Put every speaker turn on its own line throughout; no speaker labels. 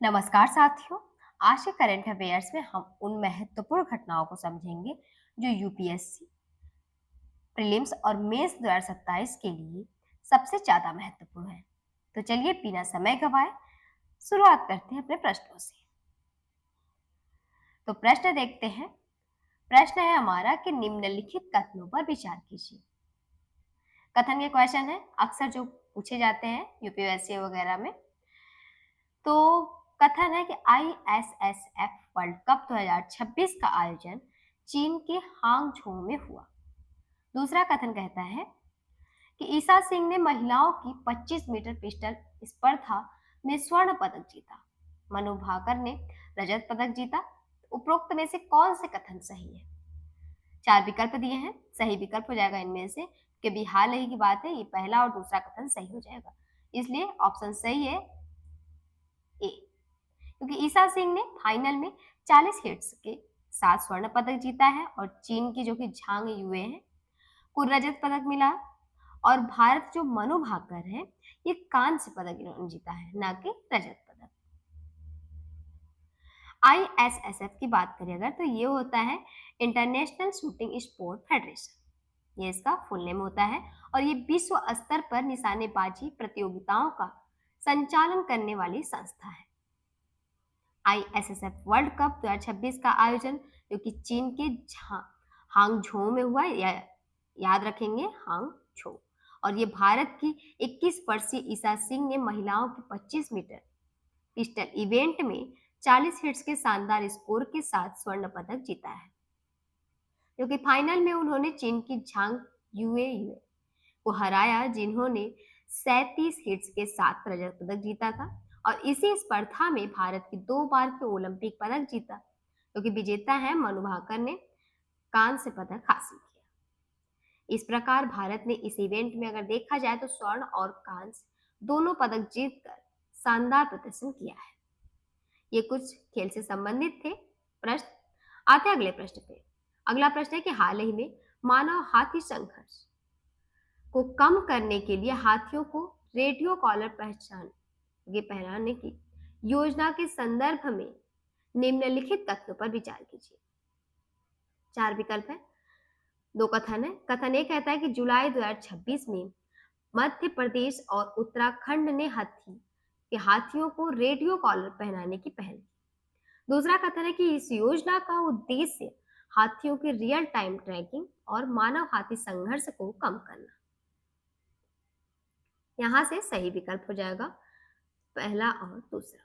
नमस्कार साथियों। आज के करंट अफेयर्स में हम उन महत्वपूर्ण घटनाओं को समझेंगे जो यूपीएससी प्रीलिम्स और मेंस 2027 के लिए सबसे ज्यादा महत्वपूर्ण है। तो चलिए बिना समय गवाए शुरुआत करते हैं अपने प्रश्नों से। तो प्रश्न देखते हैं। प्रश्न है हमारा कि निम्नलिखित कथनों पर विचार कीजिए। कथन के क्वेश्चन है अक्सर जो पूछे जाते हैं यूपीएससी वगैरह में। तो कथन है कि आईएसएसएफ वर्ल्ड कप 2026 का आयोजन चीन के हांगझोउ में हुआ। दूसरा कथन कहता है कि ईसा सिंह ने महिलाओं की 25 मीटर पिस्टल स्पर्धा में स्वर्ण पदक जीता। मनु भाकर ने रजत पदक जीता। उपरोक्त में से कौन से कथन सही है? चार विकल्प दिए हैं, सही विकल्प हो जाएगा इनमें से, क्योंकि हाल ही की बात है, ये पहला और दूसरा कथन सही हो जाएगा, इसलिए ऑप्शन सही है ए। क्योंकि ईसा सिंह ने फाइनल में 40 हिट्स के साथ स्वर्ण पदक जीता है और चीन की जो कि झांग युए हैं को रजत पदक मिला। और भारत जो मनु भाकर है ये कांस्य पदक इन्होंने जीता है, ना कि रजत पदक। आईएसएसएफ की बात करें अगर तो ये होता है इंटरनेशनल शूटिंग स्पोर्ट फेडरेशन, ये इसका फुल नेम होता है। और ये विश्व स्तर पर निशानेबाजी प्रतियोगिताओं का संचालन करने वाली संस्था है। आईएसएसएफ वर्ल्ड कप 2026 का आयोजन जो कि चीन के हांगझोउ में हुआ, याद रखेंगे हांगझोउ। और ये भारत की 21 वर्षीय ईसा सिंह ने महिलाओं की 25 मीटर पिस्टल इवेंट में 40 हिट्स के शानदार स्कोर के साथ स्वर्ण पदक जीता है, क्योंकि फाइनल में उन्होंने चीन की झांग युए को हराया, जिन्होंने 37 हिट्स के साथ रजत पदक जीता था। और इसी स्पर्धा में भारत की 2 बार के ओलंपिक पदक जीता, क्योंकि विजेता है मनु भाकर ने कांस्य पदक हासिल किया। इस प्रकार भारत ने इस इवेंट में अगर देखा जाए तो स्वर्ण और कांस्य दोनों पदक जीतकर शानदार प्रदर्शन किया है। ये कुछ खेल से संबंधित थे प्रश्न। आते अगले प्रश्न पे। अगला प्रश्न है कि हाल ही में मानव हाथी संघर्ष को कम करने के लिए हाथियों को रेडियो कॉलर पहनाने की योजना के संदर्भ में निम्नलिखित तथ्यों पर विचार कीजिए। चार विकल्प है, दो कथन है। कथन ए कहता है कि जुलाई 2026 में मध्य प्रदेश और उत्तराखंड ने हाथियों को रेडियो कॉलर पहनाने की पहल की। दूसरा कथन है कि इस योजना का उद्देश्य हाथियों की रियल टाइम ट्रैकिंग और मानव हाथी संघर्ष को कम करना। यहां से सही विकल्प हो जाएगा पहला और दूसरा,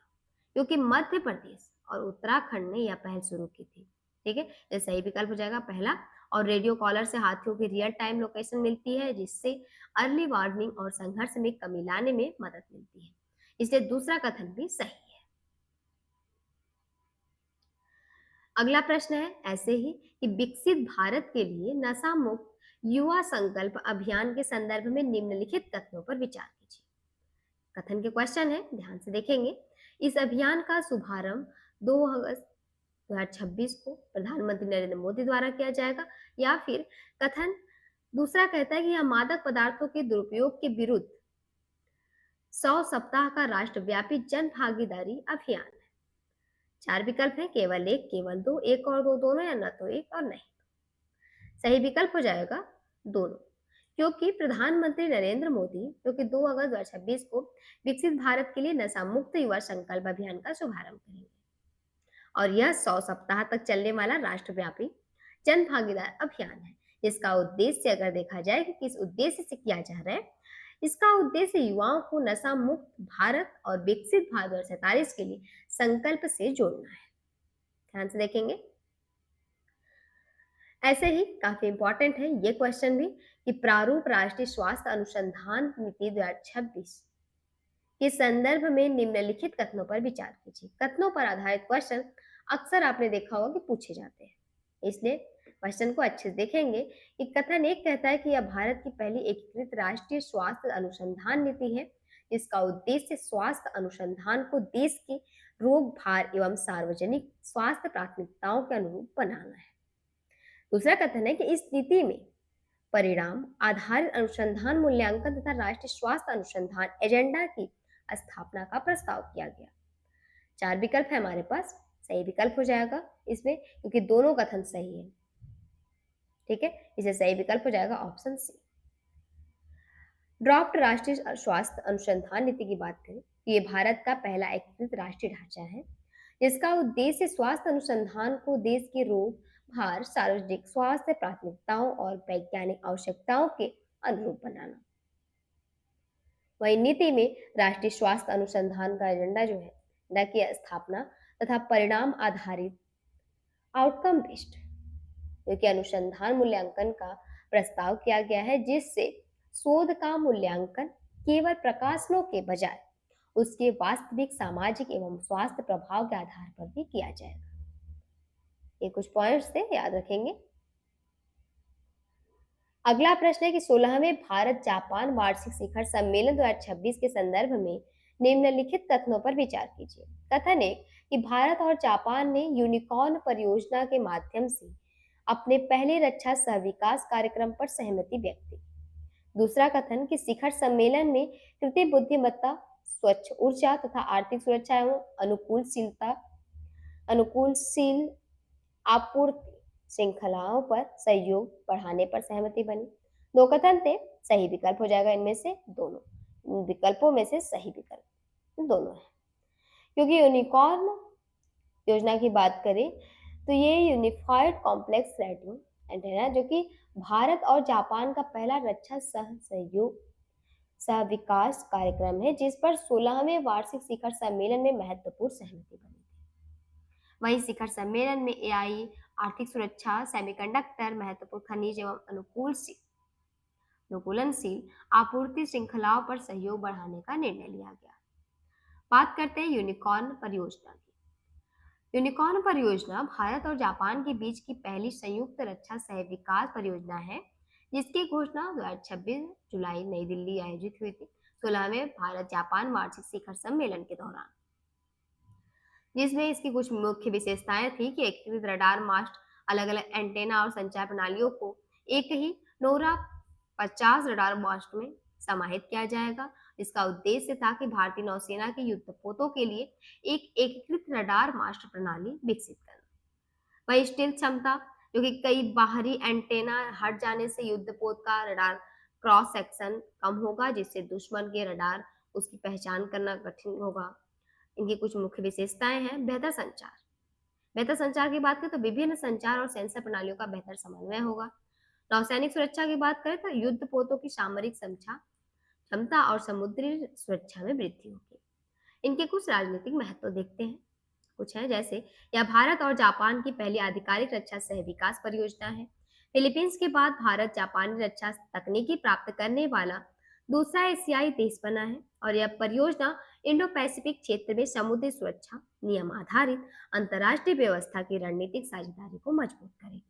क्योंकि मध्य प्रदेश और उत्तराखंड ने यह पहल शुरू की थी। ठीक है, ये सही विकल्प हो जाएगा पहला। और रेडियो कॉलर से हाथियों की रियल टाइम लोकेशन मिलती है, जिससे अर्ली वार्निंग और संघर्ष में कमी लाने में मदद मिलती है, इसलिए दूसरा कथन भी सही है। अगला प्रश्न है ऐसे ही कि विकसित भारत के लिए नशा मुक्त युवा संकल्प अभियान के संदर्भ में निम्नलिखित तथ्यों पर विचार कीजिए। कथन के क्वेश्चन है, ध्यान से देखेंगे। इस अभियान का शुभारंभ 2 अगस्त 2026 को प्रधानमंत्री नरेंद्र मोदी द्वारा किया जाएगा। या फिर कथन दूसरा कहता है कि यह मादक पदार्थों के दुरुपयोग के विरुद्ध 100 सप्ताह का राष्ट्रव्यापी जन भागीदारी अभियान है। चार विकल्प है, केवल एक, केवल दो, एक और दो, दोनों, या न तो एक और नहीं। सही विकल्प हो जाएगा दोनों, क्योंकि प्रधानमंत्री नरेंद्र मोदी जो कि 2 अगस्त 2026 को विकसित भारत के लिए नशा मुक्त युवा संकल्प अभियान का शुभारंभ करेंगे। और यह 100 सप्ताह तक चलने वाला राष्ट्रव्यापी जन भागीदार अभियान है। इसका उद्देश्य अगर देखा जाए कि किस उद्देश्य से किया जा रहा है, इसका उद्देश्य युवाओं को नशा मुक्त भारत और विकसित भारत 2047 के लिए संकल्प से जोड़ना है। ध्यान से देखेंगे। ऐसे ही काफी इंपॉर्टेंट है ये क्वेश्चन भी कि प्रारूप राष्ट्रीय स्वास्थ्य अनुसंधान नीति 2026 के संदर्भ में निम्नलिखित कथनों पर विचार कीजिए। कथनों पर आधारित क्वेश्चन अक्सर आपने देखा होगा कि पूछे जाते हैं, इसलिए क्वेश्चन को अच्छे से देखेंगे। कि कथन एक कहता है कि यह भारत की पहली एकीकृत राष्ट्रीय स्वास्थ्य अनुसंधान नीति है, जिसका उद्देश्य स्वास्थ्य अनुसंधान को देश के रोग भार एवं सार्वजनिक स्वास्थ्य प्राथमिकताओं के अनुरूप बनाना है। दूसरा कथन है कि इस नीति में परिणाम आधारित अनुसंधान मूल्यांकन तथा राष्ट्रीय स्वास्थ्य अनुसंधान एजेंडा की स्थापना का प्रस्ताव किया गया। 4 विकल्प है हमारे पास, सही विकल्प हो जाएगा इसमें, क्योंकि दोनों कथन सही है। ठीक है, इसे सही विकल्प हो जाएगा ऑप्शन सी। ड्राफ्ट राष्ट्रीय स्वास्थ्य अनुसंधान नीति की बात करें तो ये भारत का पहला एकीकृत राष्ट्रीय ढांचा है जिसका उद्देश्य स्वास्थ्य अनुसंधान को देश के रोग भार सार्वजनिक स्वास्थ्य प्राथमिकताओं और वैज्ञानिक आवश्यकताओं के अनुरूप बनाना। वही नीति में राष्ट्रीय स्वास्थ्य अनुसंधान का एजेंडा जो है न की स्थापना तथा परिणाम आधारित आउटकम बेस्ड क्योंकि अनुसंधान मूल्यांकन का प्रस्ताव किया गया है जिससे शोध का मूल्यांकन केवल प्रकाशनों के बजाय उसके वास्तविक सामाजिक एवं स्वास्थ्य प्रभाव के आधार पर भी किया जाएगा। ये कुछ पॉइंट्स थे, याद रखेंगे। अगला प्रश्न है कि 16वें भारत जापान वार्षिक शिखर सम्मेलन 2026 के संदर्भ में निम्नलिखित कथनों पर विचार कीजिए। कथन एक कि भारत और जापान ने यूनिकॉर्न परियोजना के माध्यम से अपने पहले रक्षा सह विकास कार्यक्रम पर सहमति व्यक्त की। दूसरा कथन कि शिखर सम्मेलन में कृत्रिम बुद्धिमत्ता स्वच्छ ऊर्जा तथा आर्थिक सुरक्षा एवं अनुकूलशील आपूर्ति श्रृंखलाओं पर सहयोग बढ़ाने पर सहमति बनी। दो कथन थे, सही विकल्प हो जाएगा इनमें से दोनों, विकल्पों में से सही विकल्प दोनों है। क्योंकि यूनिकॉर्न योजना की बात करें तो ये यूनिफाइड कॉम्प्लेक्स रेटिंग एंटेना जो कि भारत और जापान का पहला रक्षा सह विकास कार्यक्रम है जिस पर 16वें वार्षिक शिखर सम्मेलन में महत्वपूर्ण सहमति बनी। वहीं शिखर सम्मेलन में एआई आर्थिक सुरक्षा सेमीकंडक्टर महत्वपूर्ण खनिज एवं अनुकूलनशील आपूर्ति श्रृंखलाओं पर सहयोग बढ़ाने का निर्णय लिया गया। बात करते हैं यूनिकॉर्न परियोजना की। यूनिकॉर्न परियोजना भारत और जापान के बीच की पहली संयुक्त रक्षा सह विकास परियोजना है जिसकी घोषणा 2026 जुलाई नई दिल्ली आयोजित हुई थी 16वें भारत जापान वार्षिक शिखर सम्मेलन के दौरान, जिसमें इसकी कुछ मुख्य विशेषताएं थी कि एकीकृत रडार मास्ट अलग अलग एंटेना और संचार प्रणालियों को एक ही नोरा 50 रडार मास्ट में समाहित किया जाएगा। इसका उद्देश्य था कि भारतीय नौसेना के युद्धपोतों के लिए एक एकीकृत रडार मास्टर प्रणाली विकसित करना। वही स्टील्थ क्षमता जो कि कई बाहरी एंटेना हट जाने से युद्धपोत का रडार क्रॉस सेक्शन कम होगा जिससे दुश्मन के रडार उसकी पहचान करना कठिन होगा। इनकी कुछ मुख्य विशेषताएं हैं। बेहतर संचार की बात करें तो विभिन्न संचार और सेंसर प्रणालियों का बेहतर समन्वय होगा। नौसैनिक सुरक्षा की बात करें तो युद्धपोतों की सामरिक क्षमता और समुद्री सुरक्षा में वृद्धि होगी। इनके कुछ राजनीतिक महत्व देखते हैं, कुछ है जैसे यह भारत और जापान की पहली आधिकारिक रक्षा सह विकास परियोजना है। फिलीपींस के बाद भारत जापानी रक्षा तकनीकी प्राप्त करने वाला दूसरा एशियाई देश बना है और यह परियोजना इंडो पैसिफिक क्षेत्र में समुद्री सुरक्षा नियम आधारित अंतर्राष्ट्रीय व्यवस्था की रणनीतिक साझेदारी को मजबूत करेगी।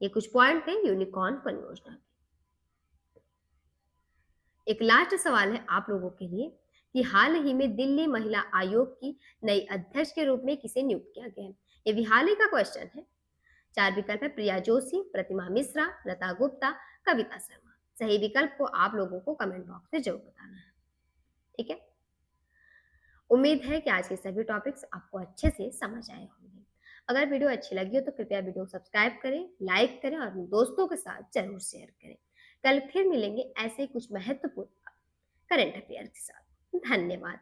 ये कुछ पॉइंट थे यूनिकॉर्न परियोजना के। एक लास्ट सवाल है आप लोगों के लिए कि हाल ही में दिल्ली महिला आयोग की नई अध्यक्ष के रूप में किसे नियुक्त किया गया है। ये भी हाल ही का क्वेश्चन है। 4 विकल्प है, प्रिया जोशी, प्रतिमा मिश्रा, लता गुप्ता, कविता शर्मा। सही विकल्प को आप लोगों को कमेंट बॉक्स में जरूर बताना है। ठीक है, उम्मीद है कि आज के सभी टॉपिक्स आपको अच्छे से समझ आए होंगे। अगर वीडियो अच्छी लगी हो तो कृपया वीडियो को सब्सक्राइब करें, लाइक करें और अपने दोस्तों के साथ जरूर शेयर करें। कल फिर मिलेंगे ऐसे कुछ महत्वपूर्ण करंट अफेयर के साथ। धन्यवाद।